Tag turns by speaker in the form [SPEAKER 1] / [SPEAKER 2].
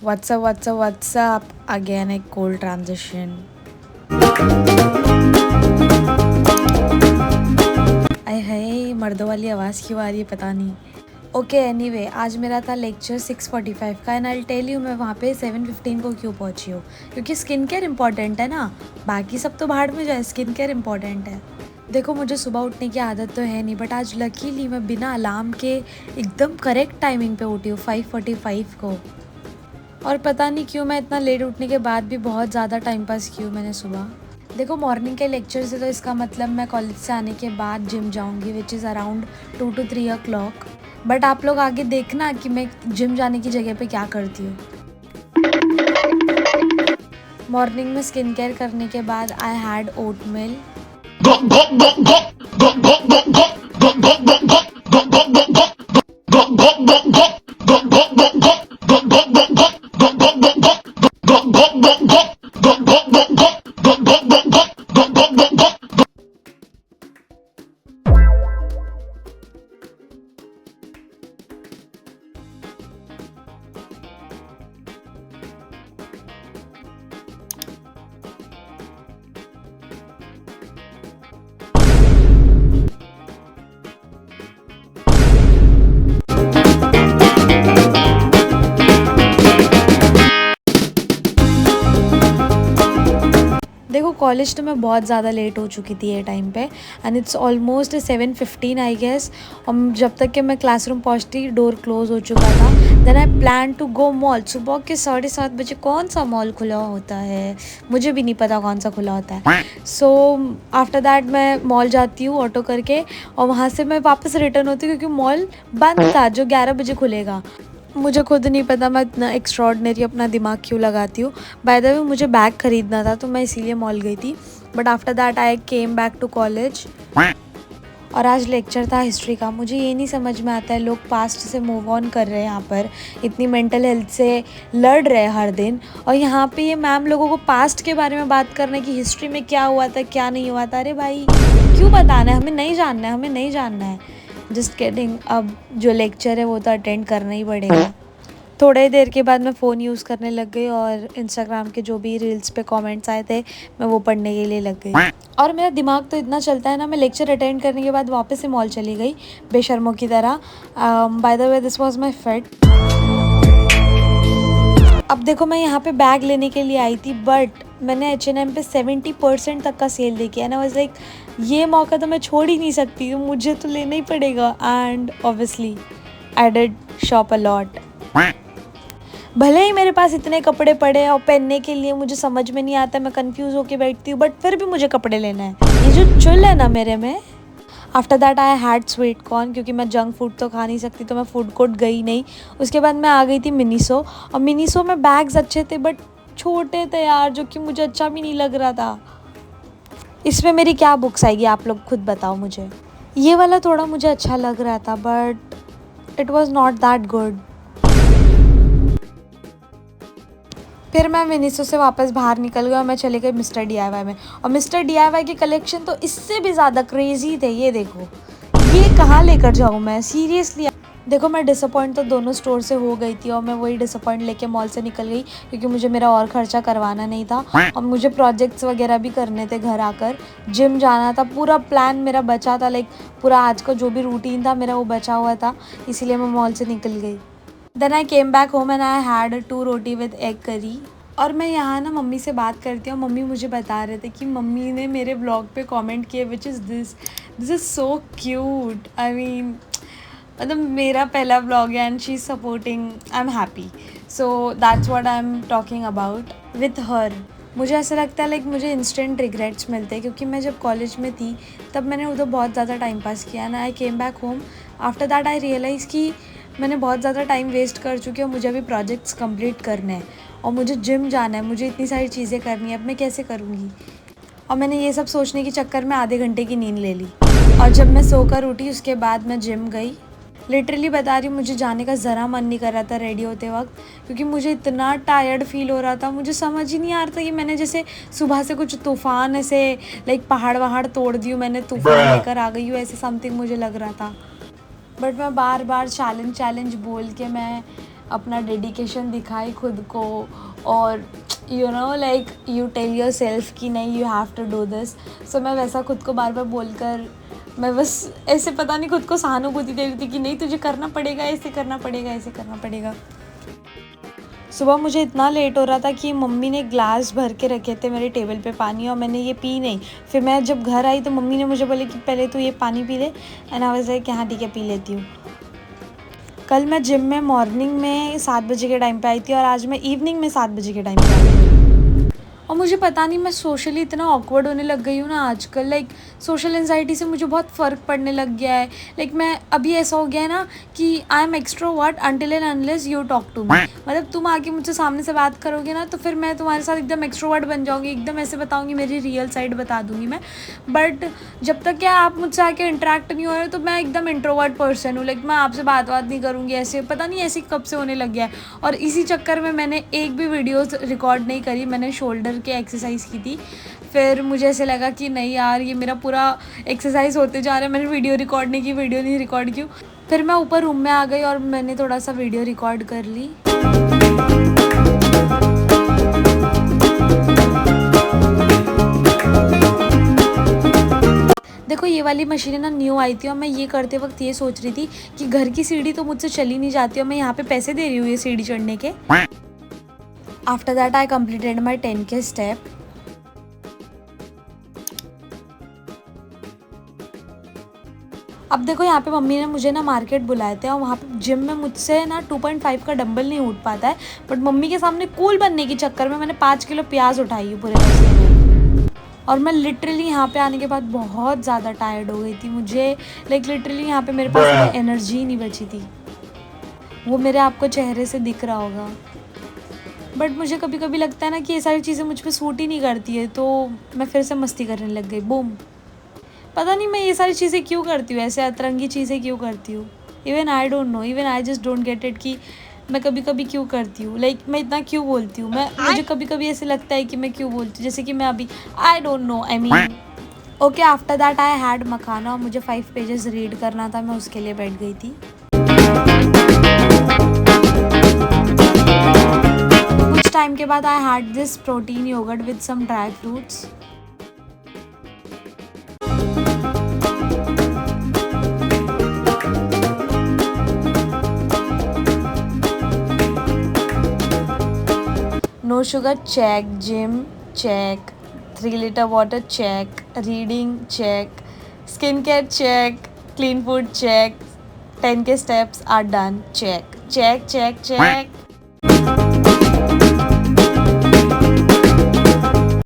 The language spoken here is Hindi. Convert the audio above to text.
[SPEAKER 1] What's up? Again, a cold transition. आय हाय, मर्दों वाली आवाज़ क्यों आ रही है पता नहीं। ओके एनीवे, आज मेरा था लेक्चर 6:45 का एंड आई टेल यू मैं वहाँ पे 7:15 को क्यों पहुँची हूँ, क्योंकि स्किन केयर इंपॉर्टेंट है ना। बाकी सब तो भाड़ में जाए, स्किन केयर इंपॉर्टेंट है। देखो मुझे सुबह उठने की आदत तो है नहीं, बट आज लकीली मैं बिना अलार्म के एकदम करेक्ट टाइमिंग पे उठी हूँ 5:45 को। और पता नहीं क्यों मैं इतना लेट उठने के बाद भी बहुत ज़्यादा टाइम पास की हूँ मैंने सुबह। देखो मॉर्निंग के लेक्चर से तो इसका मतलब मैं कॉलेज से आने के बाद जिम जाऊँगी, which is around 2 to 3 o'clock। But आप लोग आगे देखना कि मैं जिम जाने की जगह पे क्या करती हूँ। मॉर्निंग में स्किन केयर करने के बाद आई हैड ओट मिल। देखो कॉलेज तो मैं बहुत ज़्यादा लेट हो चुकी थी ये टाइम पे and it's almost 7:15 I guess. और जब तक कि मैं क्लासरूम पहुंचती डोर क्लोज हो चुका था। Then I plan to go mall. सुबह के 7:30 बजे कौन सा मॉल खुला होता है, मुझे भी नहीं पता कौन सा खुला होता है। सो आफ्टर दैट मैं मॉल जाती हूँ ऑटो करके और वहाँ से मैं वापस रिटर्न होती हूँ क्योंकि मॉल बंद था जो 11 बजे खुलेगा। मुझे खुद नहीं पता मैं इतना एक्स्ट्रॉर्डनरी अपना दिमाग क्यों लगाती हूँ। बाय द वे मुझे बैग ख़रीदना था तो मैं इसीलिए मॉल गई थी। But after that I came back to college और आज लेक्चर था हिस्ट्री का। मुझे ये नहीं समझ में आता है लोग पास्ट से मूव ऑन कर रहे हैं, यहाँ पर इतनी मेंटल हेल्थ से लड़ रहे हैं हर दिन, और यहाँ पे ये मैम लोगों को पास्ट के बारे में बात करने की, हिस्ट्री में क्या हुआ था क्या नहीं हुआ था। अरे भाई क्यों बताना है, हमें नहीं जानना है, हमें नहीं जानना है। जस्ट किडिंग, अब जो लेक्चर है वो तो अटेंड करना ही पड़ेगा। थोड़ी ही देर के बाद मैं फ़ोन यूज़ करने लग गई और इंस्टाग्राम के जो भी रील्स पे कमेंट्स आए थे मैं वो पढ़ने के लिए लग गई। और मेरा दिमाग तो इतना चलता है ना, मैं लेक्चर अटेंड करने के बाद वापस से मॉल चली गई बेशर्मों की तरह। By the way this was my fit. अब देखो मैं यहाँ पे बैग लेने के लिए आई थी बट मैंने H&M पे 70% तक का सेल देखी है ना। वाज लाइक ये मौका तो मैं छोड़ ही नहीं सकती, मुझे तो लेना ही पड़ेगा। And obviously I did shop a lot. भले ही मेरे पास इतने कपड़े पड़े हैं और पहनने के लिए मुझे समझ में नहीं आता, मैं कंफ्यूज होके बैठती हूँ, बट फिर भी मुझे कपड़े लेना है। ये जो चुल है ना मेरे में। After that I had sweet corn, क्योंकि मैं जंक फूड तो खा नहीं सकती तो मैं फूड कोर्ट गई नहीं। उसके बाद मैं आ गई थी मिनीसो, और मिनीसो में बैग्स अच्छे थे बट छोटे थे यार, जो कि मुझे अच्छा भी नहीं लग रहा था। इसमें मेरी क्या बुक्स आएगी आप लोग खुद बताओ मुझे। ये वाला थोड़ा मुझे अच्छा लग रहा था but it was not that good. फिर मैं मिनीसो से वापस बाहर निकल गई और मैं चली गई मिस्टर DIY में। और मिस्टर DIY के कलेक्शन तो इससे भी ज़्यादा क्रेजी थे। ये देखो, ये कहाँ लेकर जाऊँ मैं सीरियसली। देखो मैं डिसअपॉइंट तो दोनों स्टोर से हो गई थी और मैं वही डिसअपॉइंट लेके मॉल से निकल गई क्योंकि मुझे मेरा और खर्चा करवाना नहीं था और मुझे प्रोजेक्ट्स वगैरह भी करने थे घर आकर। जिम जाना था, पूरा प्लान मेरा बचा था, लाइक पूरा आज का जो भी रूटीन था मेरा वो बचा हुआ था, इसीलिए मैं मॉल से निकल गई। Then I came back home and I had 2 roti with egg curry. और मैं यहाँ ना मम्मी से बात करती हूँ, मम्मी मुझे बता रहे थे कि मम्मी ने मेरे ब्लॉग पे कमेंट किए which is this is so cute. I mean मतलब मेरा पहला ब्लॉग है and she is supporting, I am happy. So that's what I am talking about with her. मुझे ऐसा लगता है लाइक मुझे इंस्टेंट रिग्रेट्स मिलते हैं क्योंकि मैं जब कॉलेज में थी तब मैंने उधर बहुत ज़्यादा टाइम पास किया and I came back home. After that I realise कि मैंने बहुत ज़्यादा टाइम वेस्ट कर चुकी हूँ, मुझे अभी प्रोजेक्ट्स कंप्लीट करने हैं और मुझे जिम जाना है, मुझे इतनी सारी चीज़ें करनी है, अब मैं कैसे करूँगी। और मैंने ये सब सोचने के चक्कर में आधे घंटे की नींद ले ली और जब मैं सोकर उठी उसके बाद मैं जिम गई। लिटरली बता रही हूँ मुझे जाने का ज़रा मन नहीं कर रहा था रेडी होते वक्त क्योंकि मुझे इतना टायर्ड फील हो रहा था। मुझे समझ ही नहीं आ रहा था कि मैंने जैसे सुबह से कुछ तूफ़ान ऐसे लाइक पहाड़ वहाड़ तोड़ दी हूँ, मैंने तूफ़ान लेकर आ गई हूँ, ऐसे समथिंग मुझे लग रहा था। बट मैं बार बार चैलेंज बोल के मैं अपना डेडिकेशन दिखाई खुद को, और you know like you tell yourself कि नहीं you have to do this. So मैं वैसा खुद को बार बार बोलकर मैं बस ऐसे पता नहीं खुद को सहानुभूति दे रही थी कि नहीं तुझे करना पड़ेगा, ऐसे करना पड़ेगा, ऐसे करना पड़ेगा। सुबह मुझे इतना लेट हो रहा था कि मम्मी ने ग्लास भर के रखे थे मेरे टेबल पे पानी, और मैंने ये पी नहीं। फिर मैं जब घर आई तो मम्मी ने मुझे बोले कि पहले तू ये पानी पी ले, एंड आई वाज लाइक हाँ ठीक है पी लेती हूँ। कल मैं जिम में मॉर्निंग में 7 बजे के टाइम पे आई थी, और आज मैं इवनिंग में 7 बजे के टाइम पे आई हूँ। और मुझे पता नहीं मैं सोशली इतना ऑकवर्ड होने लग गई हूँ ना आजकल। लाइक सोशल एंजाइटी से मुझे बहुत फ़र्क पड़ने लग गया है। लाइक मैं अभी ऐसा हो गया है ना कि I am extrovert until and unless you talk to me. मतलब तुम आके मुझसे सामने से बात करोगे ना तो फिर मैं तुम्हारे साथ एकदम एक्सट्रोवर्ट बन जाऊँगी, एकदम ऐसे बताऊँगी, मेरी रियल साइड बता दूँगी मैं। बट जब तक क्या आप मुझसे आके इंटरेक्ट नहीं हो रहे तो मैं एकदम इंट्रोवर्ट पर्सन हूँ। लाइक मैं आपसे बात नहीं करूँगी, ऐसे पता नहीं ऐसे कब से होने लग गया है। और इसी चक्कर में मैंने एक भी वीडियोस रिकॉर्ड नहीं करी। मैंने शोल्डर के एक्सरसाइज की थी, फिर मुझे ऐसे लगा कि नहीं यार ये मेरा पूरा एक्सरसाइज होते जा रहा है, मैंने वीडियो रिकॉर्ड नहीं की, वीडियो नहीं रिकॉर्ड की। फिर मैं ऊपर रूम में आ गई और मैंने थोड़ा सा वीडियो रिकॉर्ड कर ली। देखो ये वाली मशीनें ना न्यू आई थी, और मैं ये करते वक्त ये सोच रही थी कि घर की सीढ़ी तो मुझसे चली नहीं जाती, और मैं यहाँ पे पैसे दे रही हूँ ये सीढ़ी चढ़ने के। After that I completed my 10K step. अब देखो यहाँ पे मम्मी ने मुझे ना मार्केट बुलाए थे, और वहाँ पे जिम में मुझसे ना 2.5 का डंबल नहीं उठ पाता है, बट मम्मी के सामने कूल बनने के चक्कर में मैंने 5 किलो प्याज उठाई है पूरे बस्ते में। और मैं लिटरली यहाँ पे आने के बाद बहुत ज़्यादा टायर्ड हो गई थी। मुझे लाइक लिटरली यहाँ पे मेरे पास एनर्जी नहीं बची थी। वो मेरे आपको चेहरे से दिख रहा होगा। बट मुझे कभी कभी लगता है ना कि ये सारी चीज़ें मुझ पे सूट ही नहीं करती है, तो मैं फिर से मस्ती करने लग गई, बूम। पता नहीं मैं ये सारी चीज़ें क्यों करती हूँ, ऐसे अतरंगी चीज़ें क्यों करती हूँ। Even I don't no, even I just don't get it कि मैं कभी कभी क्यों करती हूँ। लाइक मैं इतना क्यों बोलती हूँ, मुझे कभी कभी ऐसे लगता है कि मैं क्यों बोलती हूँ, जैसे कि मैं अभी I don't know, I mean okay. After that I had makhana, और मुझे 5 पेजेस रीड करना था, मैं उसके लिए बैठ गई थी। कुछ टाइम के बाद I had this protein yogurt with some dry fruits. No sugar check, gym check, 3 liter water check, reading check, skincare check, clean food check, 10K steps are done check, check, check, check.